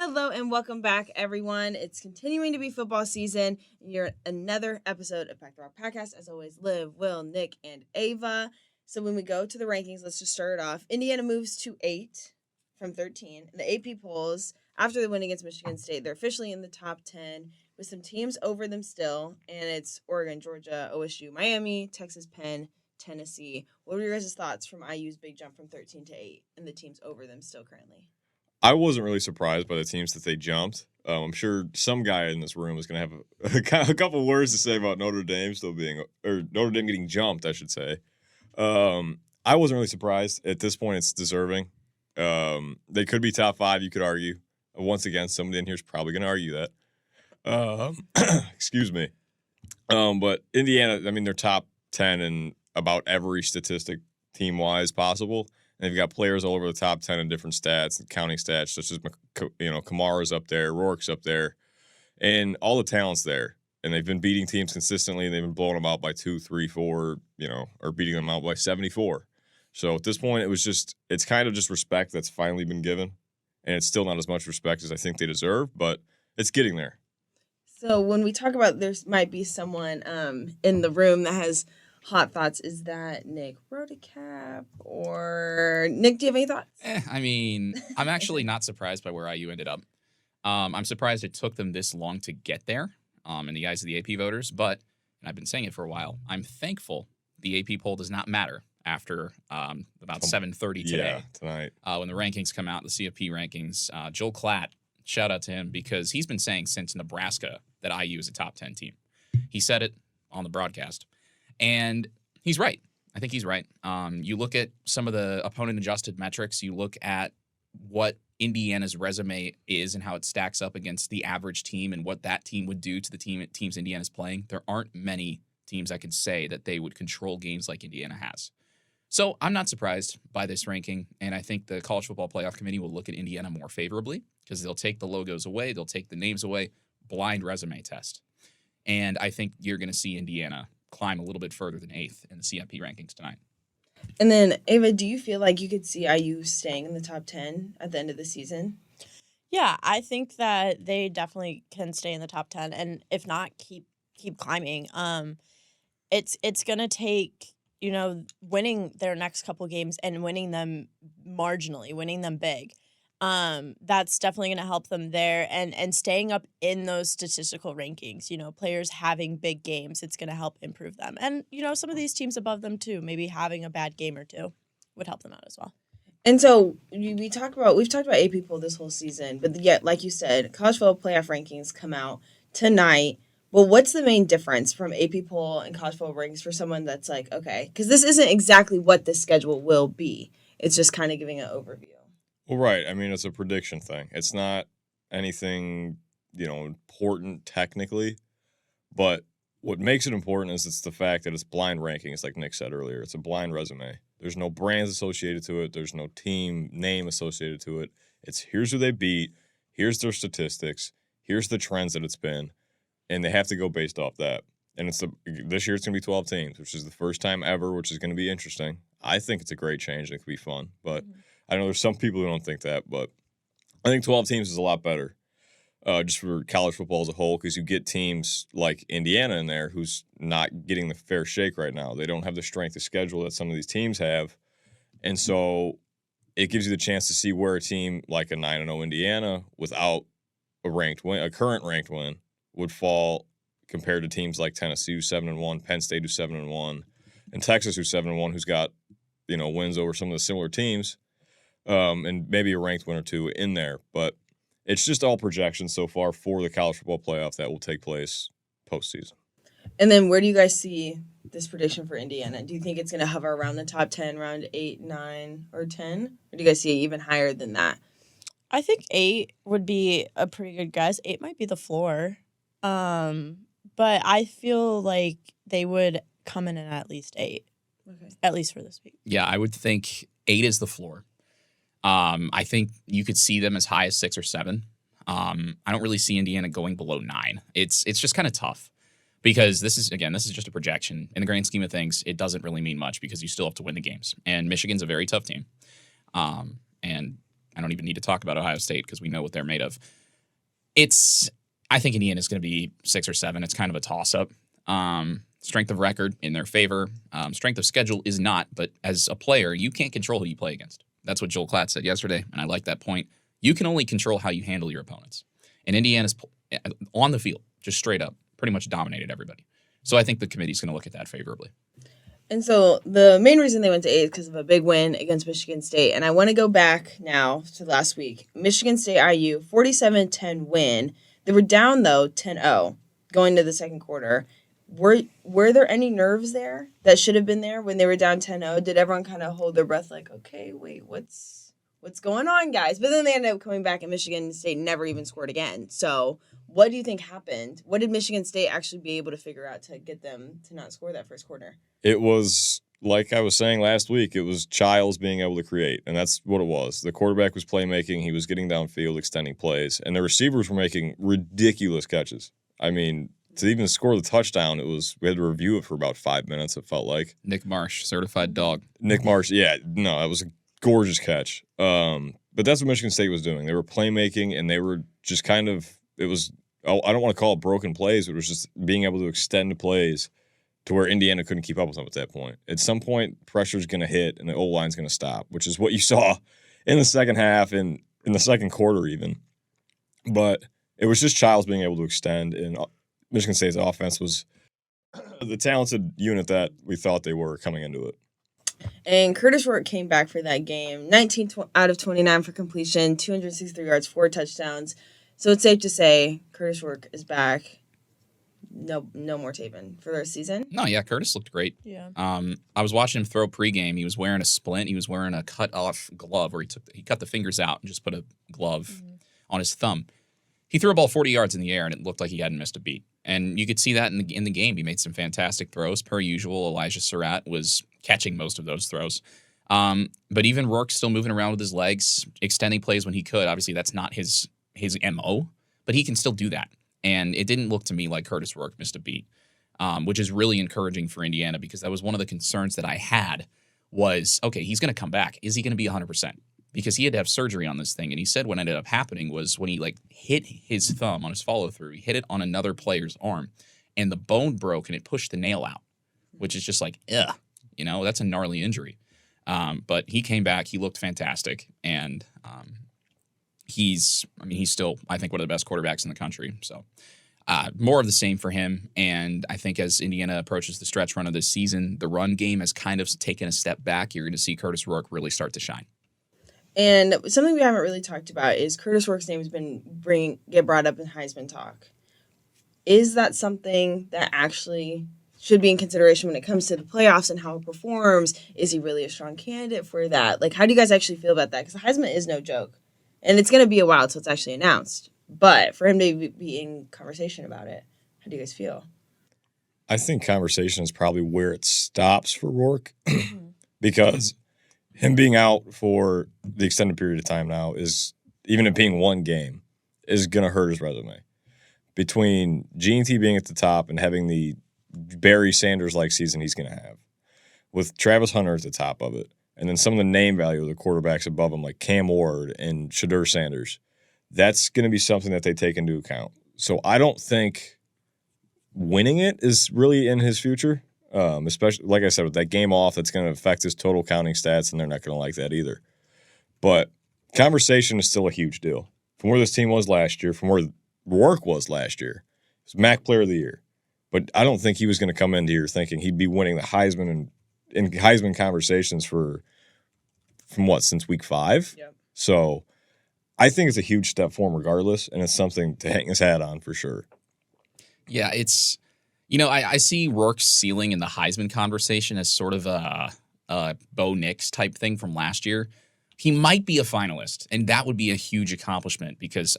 Hello and welcome back, everyone. It's continuing to be football season. And you're another episode of Back to Rock Podcast. As always, Liv, Will, Nick, and Ava. So when we go to the rankings, let's just start it off. Indiana moves to 8 from 13. The AP polls, after the win against Michigan State, they're officially in the top 10 with some teams over them still. And it's Oregon, Georgia, OSU, Miami, Texas, Penn, Tennessee. What were your guys' thoughts from IU's big jump from 13 to 8 and the teams over them still currently? I wasn't really surprised by the teams that they jumped. I'm sure some guy in this room is going to have a couple words to say about Notre Dame Notre Dame getting jumped, I should say. I wasn't really surprised. At this point, it's deserving. They could be top 5, you could argue. Once again, somebody in here is probably going to argue that. Excuse me. But Indiana, I mean, they're top 10 in about every statistic team-wise possible. And they've got players all over the top 10 in different stats and counting stats, such as, Kamara's up there, Rourke's up there, and all the talent's there. And they've been beating teams consistently, and they've been blowing them out by 2, 3, 4, or beating them out by 74. So at this point, it's kind of just respect that's finally been given. And it's still not as much respect as I think they deserve, but it's getting there. So when we talk about there might be someone in the room that has hot thoughts, is that Nick Rodicap or Nick? Do you have any thoughts? I'm actually not surprised by where IU ended up. I'm surprised it took them this long to get there in the eyes of the AP voters, but and I've been saying it for a while, I'm thankful the AP poll does not matter after about 7:30 today. Tonight. When the rankings come out, the CFP rankings. Joel Klatt, shout out to him because he's been saying since Nebraska that IU is a top 10 team. He said it on the broadcast. And he's right. I think he's right. You look at some of the opponent-adjusted metrics. You look at what Indiana's resume is and how it stacks up against the average team and what that team would do to the teams Indiana's playing. There aren't many teams I could say that they would control games like Indiana has. So I'm not surprised by this ranking, and I think the College Football Playoff Committee will look at Indiana more favorably because they'll take the logos away, they'll take the names away, blind resume test. And I think you're going to see Indiana climb a little bit further than 8th in the CFP rankings tonight. And then, Ava, do you feel like you could see IU staying in the top 10 at the end of the season? Yeah, I think that they definitely can stay in the top 10, and if not, keep climbing. It's going to take, winning their next couple games and winning them marginally, winning them big. That's definitely going to help them there and staying up in those statistical rankings, players having big games, it's going to help improve them. And, some of these teams above them too, maybe having a bad game or two would help them out as well. And so we've talked about AP poll this whole season, but yet, like you said, college football playoff rankings come out tonight. Well, what's the main difference from AP poll and college football rankings for someone that's like, okay, because this isn't exactly what the schedule will be. It's just kind of giving an overview. Well, right. I mean, it's a prediction thing. It's not anything, important technically. But what makes it important is it's the fact that it's blind rankings, like Nick said earlier. It's a blind resume. There's no brands associated to it. There's no team name associated to it. It's here's who they beat. Here's their statistics. Here's the trends that it's been. And they have to go based off that. And this year it's going to be 12 teams, which is the first time ever, which is going to be interesting. I think it's a great change. It could be fun. But I know there's some people who don't think that, but I think 12 teams is a lot better just for college football as a whole because you get teams like Indiana in there who's not getting the fair shake right now. They don't have the strength of schedule that some of these teams have. And so it gives you the chance to see where a team like a 9-0 Indiana without a current ranked win would fall compared to teams like Tennessee who's 7-1, Penn State who's 7-1, and Texas who's 7-1 who's got, wins over some of the similar teams. And maybe a ranked one or two in there. But it's just all projections so far for the college football playoff that will take place postseason. And then where do you guys see this prediction for Indiana? Do you think it's going to hover around the top 10, around 8, 9, or 10? Or do you guys see it even higher than that? I think 8 would be a pretty good guess. 8 might be the floor. But I feel like they would come in at least 8. Okay. At least for this week. Yeah, I would think 8 is the floor. I think you could see them as high as 6 or 7. I don't really see Indiana going below 9. It's just kind of tough because this is just a projection. In the grand scheme of things, it doesn't really mean much because you still have to win the games. And Michigan's a very tough team. And I don't even need to talk about Ohio State because we know what they're made of. I think Indiana's going to be 6 or 7. It's kind of a toss-up. Strength of record in their favor. Strength of schedule is not, but as a player, you can't control who you play against. That's what Joel Klatt said yesterday, and I like that point. You can only control how you handle your opponents. And Indiana's on the field, just straight up, pretty much dominated everybody. So I think the committee's going to look at that favorably. And so the main reason they went to 8 is because of a big win against Michigan State. And I want to go back now to last week. Michigan State IU, 47-10 win. They were down, though, 10-0 going to the second quarter. Were there any nerves there that should have been there when they were down 10-0? Did everyone kind of hold their breath like, okay, wait, what's going on, guys? But then they ended up coming back, and Michigan State never even scored again. So what do you think happened? What did Michigan State actually be able to figure out to get them to not score that first quarter? It was, like I was saying last week, it was Childs being able to create, and that's what it was. The quarterback was playmaking. He was getting downfield, extending plays, and the receivers were making ridiculous catches. I mean, to even score the touchdown, we had to review it for about 5 minutes, it felt like. Nick Marsh, certified dog. Nick Marsh, yeah, no, that was a gorgeous catch. But that's what Michigan State was doing. They were playmaking, and they were just kind of, I don't want to call it broken plays, but it was just being able to extend plays to where Indiana couldn't keep up with them at that point. At some point, pressure's going to hit, and the O-line's going to stop, which is what you saw in the second half and in the second quarter even. But it was just Childs being able to extend, and Michigan State's offense was the talented unit that we thought they were coming into it. And Curtis Rourke came back for that game. 19 out of 29 for completion, 263 yards, 4 touchdowns. So it's safe to say Curtis Rourke is back. No more taping for the season. No, yeah, Curtis looked great. Yeah. I was watching him throw pregame. He was wearing a splint. He was wearing a cut-off glove where he cut the fingers out and just put a glove on his thumb. He threw a ball 40 yards in the air, and it looked like he hadn't missed a beat. And you could see that in the game. He made some fantastic throws. Per usual, Elijah Surratt was catching most of those throws. But even Rourke's still moving around with his legs, extending plays when he could. Obviously, that's not his MO, but he can still do that. And it didn't look to me like Curtis Rourke missed a beat, which is really encouraging for Indiana because that was one of the concerns that I had was, okay, he's going to come back. Is he going to be 100%? Because he had to have surgery on this thing. And he said what ended up happening was when he hit his thumb on his follow-through, he hit it on another player's arm, and the bone broke and it pushed the nail out, which is just ugh, that's a gnarly injury. But he came back. He looked fantastic. And he's still, I think, one of the best quarterbacks in the country. So more of the same for him. And I think as Indiana approaches the stretch run of this season, the run game has kind of taken a step back. You're going to see Curtis Rourke really start to shine. And something we haven't really talked about is Curtis Rourke's name has been get brought up in Heisman talk. Is that something that actually should be in consideration when it comes to the playoffs and how it performs? Is he really a strong candidate for that? How do you guys actually feel about that? Because the Heisman is no joke. And it's going to be a while until it's actually announced. But for him to be in conversation about it, how do you guys feel? I think conversation is probably where it stops for Rourke because him being out for the extended period of time now is, even it being one game, is going to hurt his resume. Between G&T being at the top and having the Barry Sanders-like season he's going to have, with Travis Hunter at the top of it, and then some of the name value of the quarterbacks above him, like Cam Ward and Shadur Sanders, that's going to be something that they take into account. So I don't think winning it is really in his future. Especially, like I said, with that game off, that's going to affect his total counting stats, and they're not going to like that either. But conversation is still a huge deal. From where this team was last year, from where Rourke was last year, it's MAC Player of the Year. But I don't think he was going to come into here thinking he'd be winning the Heisman and in Heisman conversations since week 5? Yep. So I think it's a huge step for him regardless, and it's something to hang his hat on for sure. Yeah, it's... I see Rourke's ceiling in the Heisman conversation as sort of a Bo Nix type thing from last year. He might be a finalist, and that would be a huge accomplishment because,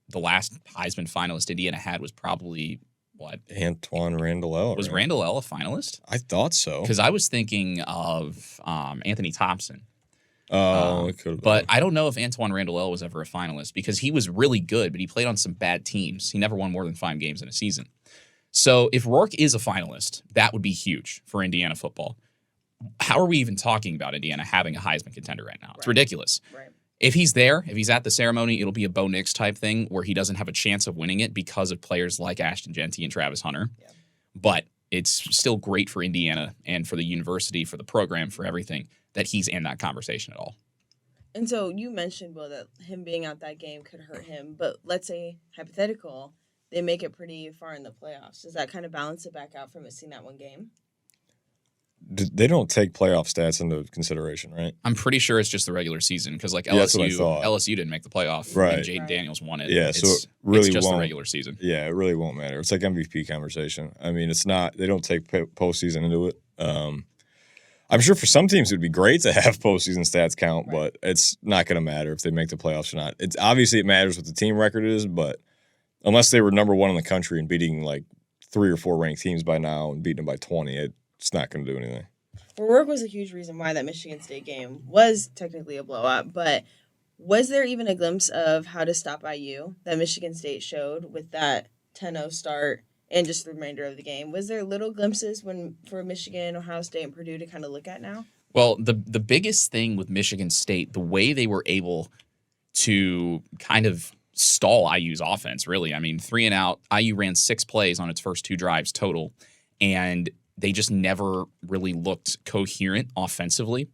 the last Heisman finalist Indiana had was probably, what? Antoine Randall. Was right? Randall a finalist? I thought so. Because I was thinking of Anthony Thompson. Oh, it could have been. But I don't know if Antoine Randall was ever a finalist because he was really good, but he played on some bad teams. He never won more than 5 games in a season. So if Rourke is a finalist, that would be huge for Indiana football. How are we even talking about Indiana having a Heisman contender right now? It's ridiculous. Right. If he's there, if he's at the ceremony, it'll be a Bo Nix type thing where he doesn't have a chance of winning it because of players like Ashton Genty and Travis Hunter. Yeah. But it's still great for Indiana and for the university, for the program, for everything that he's in that conversation at all. And so you mentioned, Will, that him being out that game could hurt him. But let's say, hypothetical, they make it pretty far in the playoffs. Does that kind of balance it back out for missing that one game? They don't take playoff stats into consideration, right? I'm pretty sure it's just the regular season because like Yeah, that's what I LSU, thought. LSU didn't make the playoff, Right. and Jaden Right. Daniels won it. Yeah, it's, so it really it's just the won't. regular season. Yeah, it really won't matter. It's like MVP conversation. I mean, it's not. They don't take postseason into it. I'm sure for some teams it would be great to have postseason stats count, Right. but it's not going to matter if they make the playoffs or not. It's obviously it matters what the team record is, but unless they were number one in the country and beating like 3 or 4 ranked teams by now and beating them by 20, it's not going to do anything. Well, work was a huge reason why that Michigan State game was technically a blowout, but was there even a glimpse of how to stop IU that Michigan State showed with that 10-0 start and just the remainder of the game? Was there little glimpses for Michigan, Ohio State, and Purdue to kind of look at now? Well, the biggest thing with Michigan State, the way they were able to kind of stall IU's offense, really. I mean, 3 and out, IU ran 6 plays on its first 2 drives total, and they just never really looked coherent offensively.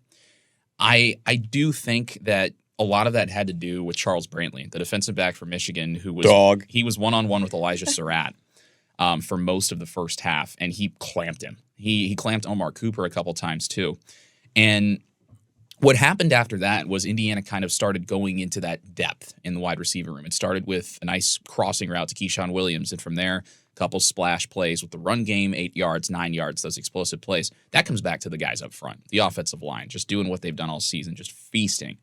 I do think that a lot of that had to do with Charles Brantley, the defensive back for Michigan, who was Dog. He was one-on-one with Elijah Surratt for most of the first half, and he clamped him. He clamped Omar Cooper a couple times too. And what happened after that was Indiana kind of started going into that depth in the wide receiver room. It started with a nice crossing route to Keyshawn Williams, and from there, a couple splash plays with the run game, 8 yards, 9 yards, those explosive plays. That comes back to the guys up front, the offensive line, just doing what they've done all season, just feasting.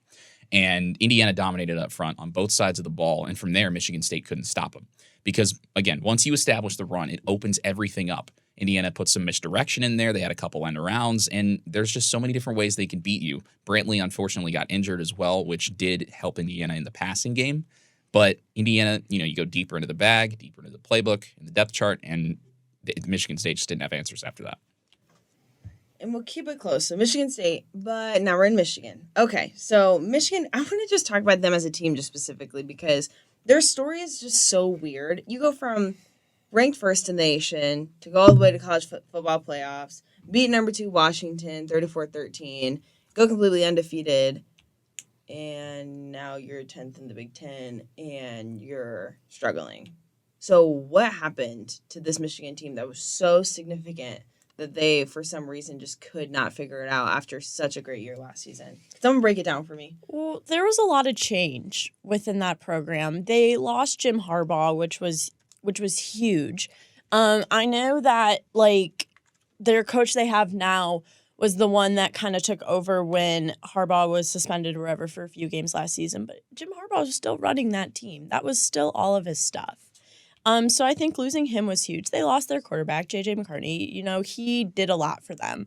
And Indiana dominated up front on both sides of the ball, and from there, Michigan State couldn't stop them. Because, again, once you establish the run, it opens everything up. Indiana put some misdirection in there. They had a couple end arounds, and there's just so many different ways they can beat you. Brantley, unfortunately, got injured as well, which did help Indiana in the passing game. But Indiana, you go deeper into the bag, deeper into the playbook, in the depth chart, and Michigan State just didn't have answers after that. And we'll keep it close. So Michigan State, but now we're in Michigan. Okay, so Michigan, I want to just talk about them as a team just specifically because their story is just so weird. You go from ranked first in the nation to go all the way to college football playoffs, beat number 2 Washington 34-13, go completely undefeated, and now you're 10th in the Big Ten and you're struggling. So what happened to this Michigan team that was so significant that they, for some reason, just could not figure it out after such a great year last season? Someone break it down for me. Well, there was a lot of change within that program. They lost Jim Harbaugh, which was huge. I know that their coach they have now was the one that kind of took over when Harbaugh was suspended or whatever for a few games last season. But Jim Harbaugh was still running that team. That was still all of his stuff. So I think losing him was huge. They lost their quarterback, J.J. McCartney. He did a lot for them.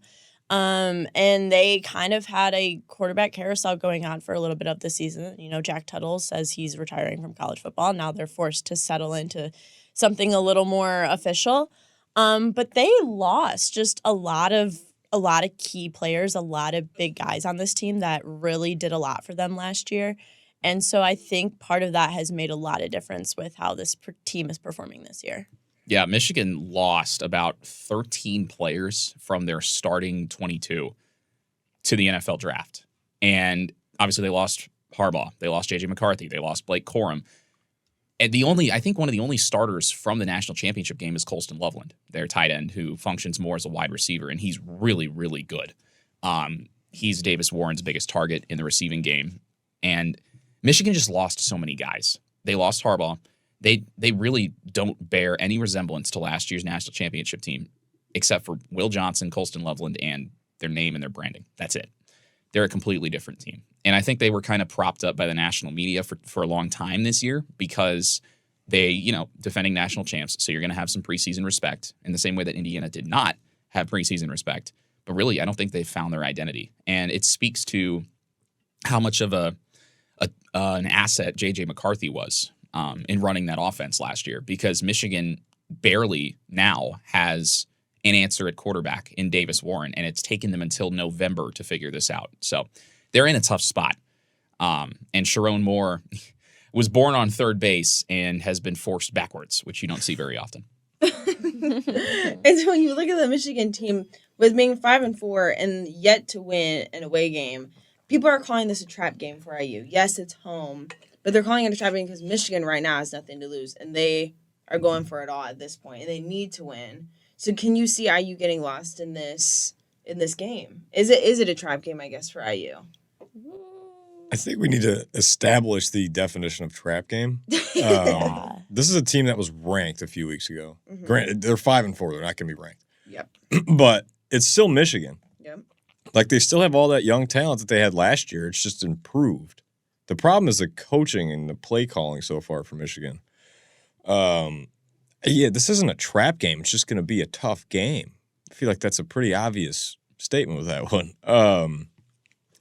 And they kind of had a quarterback carousel going on for a little bit of the season. Jack Tuttle says he's retiring from college football. Now they're forced to settle into something a little more official. But they lost just a lot of key players, a lot of big guys on this team that really did a lot for them last year. And so I think part of that has made a lot of difference with how this team is performing this year. Yeah, Michigan lost about 13 players from their starting 22 to the NFL draft. And obviously they lost Harbaugh. They lost J.J. McCarthy. They lost Blake Corum. And I think one of the only starters from the national championship game is Colston Loveland, their tight end, who functions more as a wide receiver, and he's really, really good. He's Davis Warren's biggest target in the receiving game. And Michigan just lost so many guys. They lost Harbaugh. They really don't bear any resemblance to last year's national championship team, except for Will Johnson, Colston Loveland, and their name and their branding. That's it. They're a completely different team. And I think they were kind of propped up by the national media for a long time this year because they, defending national champs. So you're going to have some preseason respect in the same way that Indiana did not have preseason respect. But really, I don't think they've found their identity. And it speaks to how much of an asset J.J. McCarthy was in running that offense last year, because Michigan barely now has an answer at quarterback in Davis Warren, and it's taken them until November to figure this out. So they're in a tough spot. And Sharon Moore was born on third base and has been forced backwards, which you don't see very often. And so when you look at the Michigan team with being 5-4 and yet to win an away game, people are calling this a trap game for IU. Yes, it's home, but they're calling it a trap game because Michigan right now has nothing to lose, and they are going for it all at this point, and they need to win. So can you see IU getting lost in this game? Is it a trap game, I guess, for IU? I think we need to establish the definition of trap game. Yeah. This is a team that was ranked a few weeks ago. Mhm. Granted, they're 5-4. They're not going to be ranked. Yep. But it's still Michigan. Yep. Like, they still have all that young talent that they had last year. It's just improved. The problem is the coaching and the play calling so far for Michigan. Yeah, this isn't a trap game. It's just going to be a tough game. I feel like that's a pretty obvious statement with that one.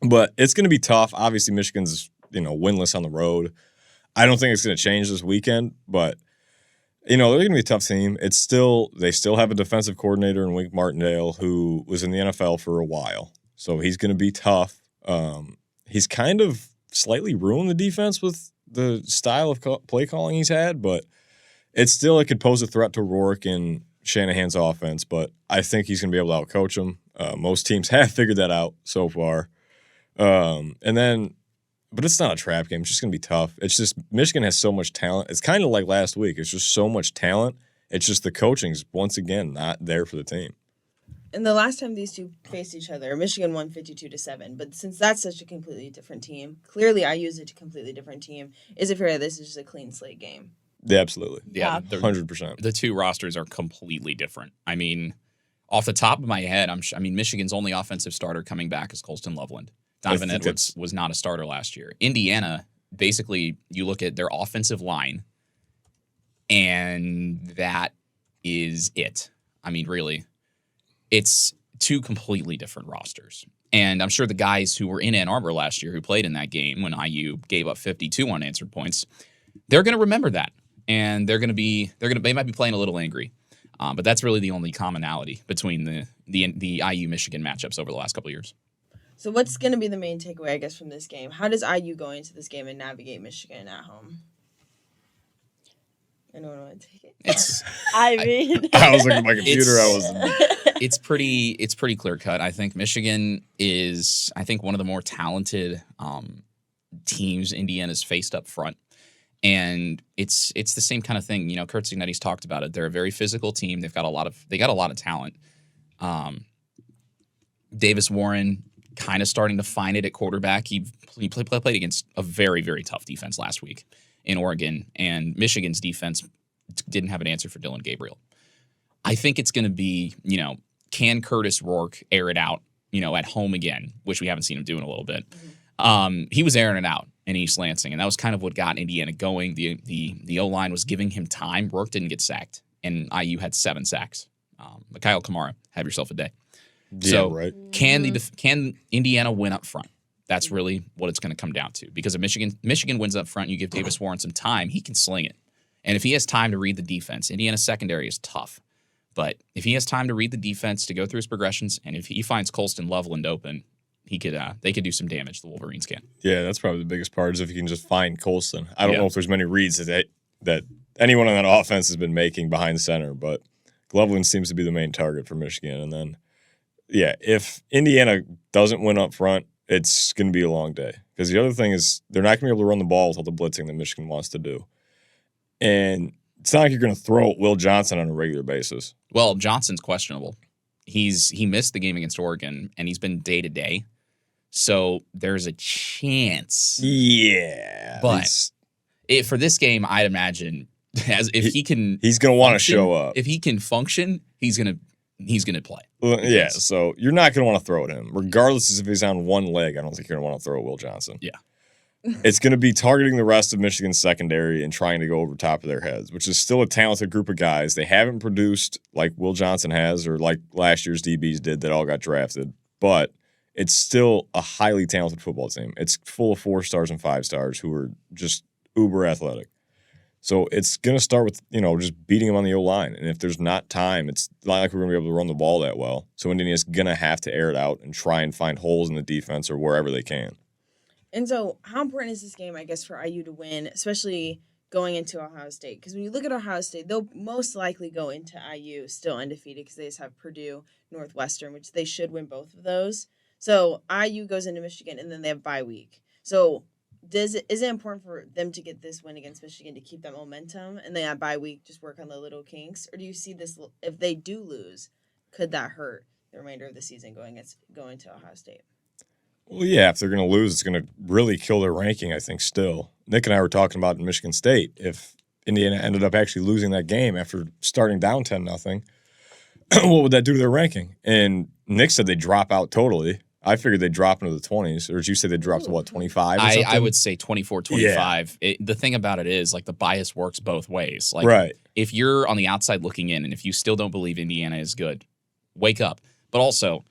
But it's going to be tough. Obviously, Michigan's, winless on the road. I don't think it's going to change this weekend, but, they're going to be a tough team. They still have a defensive coordinator in Wink Martindale who was in the NFL for a while. So he's going to be tough. He's kind of slightly ruined the defense with the style of play calling he's had, but it could pose a threat to Rourke and Shanahan's offense, but I think he's going to be able to outcoach him. Most teams have figured that out so far. But it's not a trap game. It's just going to be tough. It's just Michigan has so much talent. It's kind of like last week. It's just so much talent. It's just the coaching's, once again, not there for the team. And the last time these two faced each other, Michigan won 52-7. But since that's such a completely different team, clearly IU is a completely different team. Is it fair that this is just a clean slate game? Yeah, absolutely. Yeah, Yeah. 100%. the two rosters are completely different. I mean, off the top of my head, Michigan's only offensive starter coming back is Colston Loveland. Donovan think Edwards was not a starter last year. Indiana, basically, you look at their offensive line, and that is it. I mean, really, it's two completely different rosters. And I'm sure the guys who were in Ann Arbor last year who played in that game when IU gave up 52 unanswered points, they're going to remember that. And they might be playing a little angry. But that's really the only commonality between the IU Michigan matchups over the last couple of years. So what's going to be the main takeaway, I guess, from this game? How does IU go into this game and navigate Michigan at home? Anyone want to take it? I mean, I was looking at my computer. It's pretty clear cut. I think Michigan is, one of the more talented teams Indiana's faced up front. And it's the same kind of thing. Kurt Cignetti's talked about it. They're a very physical team. They got a lot of talent. Davis Warren kind of starting to find it at quarterback. He played against a very, very tough defense last week in Oregon, and Michigan's defense didn't have an answer for Dylan Gabriel. I think it's going to be, can Curtis Rourke air it out, at home again, which we haven't seen him do in a little bit. Mm-hmm. He was airing it out in East Lansing, and that was kind of what got Indiana going. The O-line was giving him time. Rourke didn't get sacked, and IU had 7 sacks. Mikhail Kamara, have yourself a day. Yeah, So right. Can Indiana win up front? That's really what it's going to come down to. Because if Michigan wins up front, you give Davis Warren some time, he can sling it. And if he has time to read the defense, Indiana's secondary is tough. But if he has time to read the defense, to go through his progressions, and if he finds Colston Loveland open, they could do some damage, the Wolverines can. Yeah, that's probably the biggest part is if you can just find Colston. I don't Yeah. know if there's many reads that anyone on that offense has been making behind center, but Loveland seems to be the main target for Michigan. And then, yeah, if Indiana doesn't win up front, it's going to be a long day. Because the other thing is they're not going to be able to run the ball with all the blitzing that Michigan wants to do. And it's not like you're going to throw at Will Johnson on a regular basis. Well, Johnson's questionable. He missed the game against Oregon, and he's been day-to-day. So there's a chance. Yeah. But for this game, I'd imagine he can. He's going to want to function, show up. If he can function, he's gonna play. Well, yeah, so you're not going to want to throw at him. Regardless if he's on one leg, I don't think you're going to want to throw at Will Johnson. Yeah. It's going to be targeting the rest of Michigan's secondary and trying to go over top of their heads, which is still a talented group of guys. They haven't produced like Will Johnson has or like last year's DBs did that all got drafted, but it's still a highly talented football team. It's full of 4 stars and 5 stars who are just uber athletic. So it's going to start with, just beating them on the O-line. And if there's not time, it's not like we're going to be able to run the ball that well. So Indiana's going to have to air it out and try and find holes in the defense or wherever they can. And so, how important is this game, I guess, for IU to win, especially going into Ohio State? Because when you look at Ohio State, they'll most likely go into IU still undefeated because they just have Purdue, Northwestern, which they should win both of those. So IU goes into Michigan, and then they have bye week. So is it important for them to get this win against Michigan to keep that momentum, and then at bye week just work on the little kinks? Or do you see this, if they do lose, could that hurt the remainder of the season going to Ohio State? Well, yeah, if they're going to lose, it's going to really kill their ranking, I think, still. Nick and I were talking about in Michigan State, if Indiana ended up actually losing that game after starting down 10-0, what would that do to their ranking? And Nick said they'd drop out totally. I figured they'd drop into the 20s. Or did you say they'd drop to, what, 25 or something? I would say 24, 25. Yeah. The thing about it is, like, the bias works both ways. Like, right. If you're on the outside looking in and if you still don't believe Indiana is good, wake up. But also,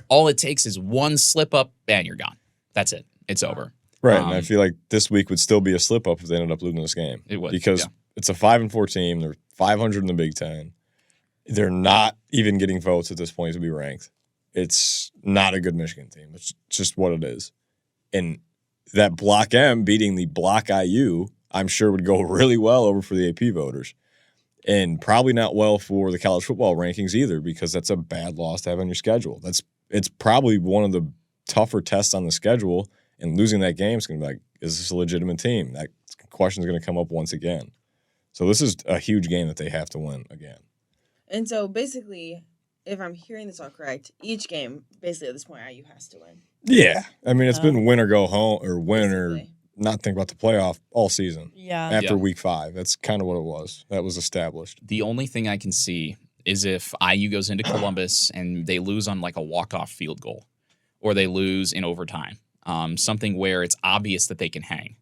all it takes is one slip up and you're gone. That's it. It's over. Right, and I feel like this week would still be a slip up if they ended up losing this game. It would, because it's a 5-4 team. They're 500 in the Big Ten. They're not even getting votes at this point to be ranked. It's not a good Michigan team. It's just what it is. And that Block M beating the Block IU, I'm sure would go really well over for the AP voters. And probably not well for the college football rankings either, because that's a bad loss to have on your schedule. It's probably one of the tougher tests on the schedule, and losing that game is going to be like, is this a legitimate team? That question is going to come up once again. So this is a huge game that they have to win again. And so basically, if I'm hearing this all correct, each game, basically at this point, IU has to win. Yeah. I mean, it's been win or go home, or win basically. Or not think about the playoff all season. Yeah. After week 5. That's kind of what it was. That was established. The only thing I can see is if IU goes into Columbus and they lose on like a walk-off field goal, or they lose in overtime, something where it's obvious that they can hang.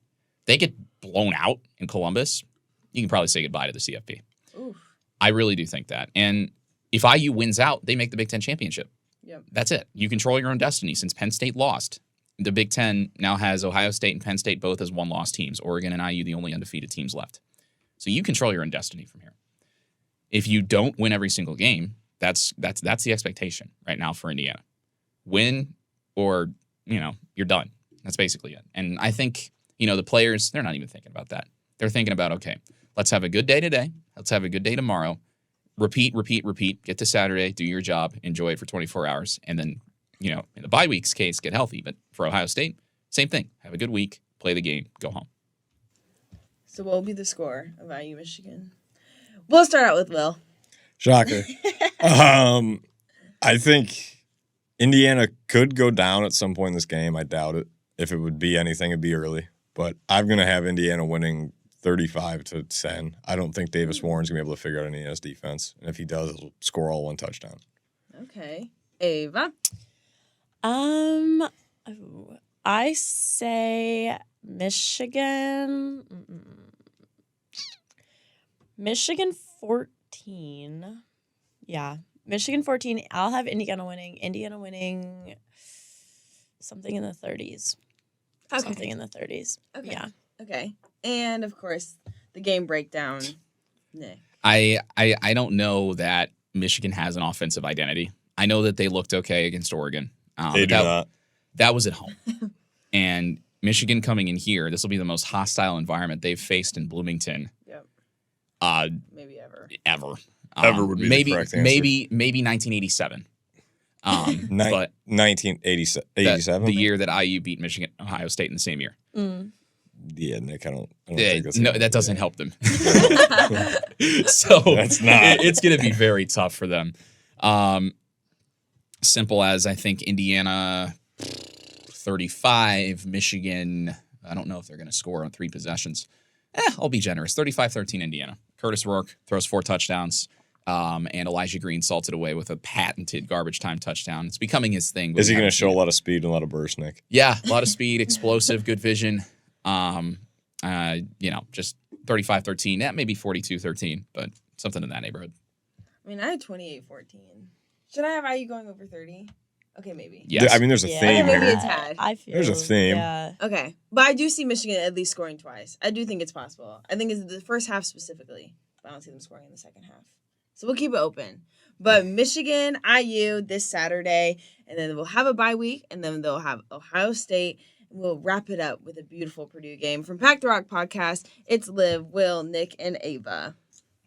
They get blown out in Columbus, you can probably say goodbye to the CFP. Oof. I really do think that. And if IU wins out, they make the Big Ten championship. Yep. That's it. You control your own destiny. Since Penn State lost, the Big Ten now has Ohio State and Penn State both as one-loss teams. Oregon and IU, the only undefeated teams left. So you control your own destiny from here. If you don't win every single game, that's the expectation right now for Indiana. Win or, you're done. That's basically it. And I think, the players, they're not even thinking about that. They're thinking about, okay, let's have a good day today. Let's have a good day tomorrow. Repeat. Get to Saturday, do your job, enjoy it for 24 hours, and then, in the bye week's case, get healthy. But for Ohio State, same thing. Have a good week, play the game, go home. So what will be the score of IU Michigan? We'll start out with Will. Shocker. I think Indiana could go down at some point in this game. I doubt it. If it would be anything, it'd be early. But I'm going to have Indiana winning 35-10. I don't think Davis Warren's going to be able to figure out Indiana's defense. And if he does, he'll score all one touchdown. Okay. Ava? I say Michigan. Michigan 14. Yeah. Michigan 14. I'll have Indiana winning. Indiana winning something in the 30s. Okay. Something in the 30s. Okay. Yeah. Okay. And, of course, the game breakdown. Nick. I don't know that Michigan has an offensive identity. I know that they looked okay against Oregon. They do not. That was at home. And Michigan coming in here, this will be the most hostile environment they've faced in Bloomington. Yep. Maybe ever. Ever would be the correct answer. Maybe 1987. But 1987? the year that IU beat Ohio State in the same year. Mm. Yeah, Nick, I don't think that's that doesn't help them. So that's not. It's going to be very tough for them. Simple as I think Indiana 35, Michigan, I don't know if they're going to score on 3 possessions. I'll be generous. 35-13 Indiana. Curtis Rourke throws 4 touchdowns. And Elijah Green salted away with a patented garbage time touchdown. It's becoming his thing. Is he going to show a lot of speed and a lot of burst, Nick? Yeah, a lot of speed, explosive, good vision. Just 35-13. Maybe 42-13, but something in that neighborhood. I mean, I had 28-14. Should I have IU going over 30? Okay, maybe. Yes. I mean, there's a theme Okay, maybe here. it's had. I feel There's a theme. Yeah. Okay. But I do see Michigan at least scoring twice. I do think it's possible. I think it's the first half specifically, but I don't see them scoring in the second half. So we'll keep it open. But Michigan, IU this Saturday, and then we'll have a bye week, and then they'll have Ohio State We'll wrap it up with a beautiful Purdue game. From Pack the Rock Podcast, it's Liv, Will, Nick, and Ava.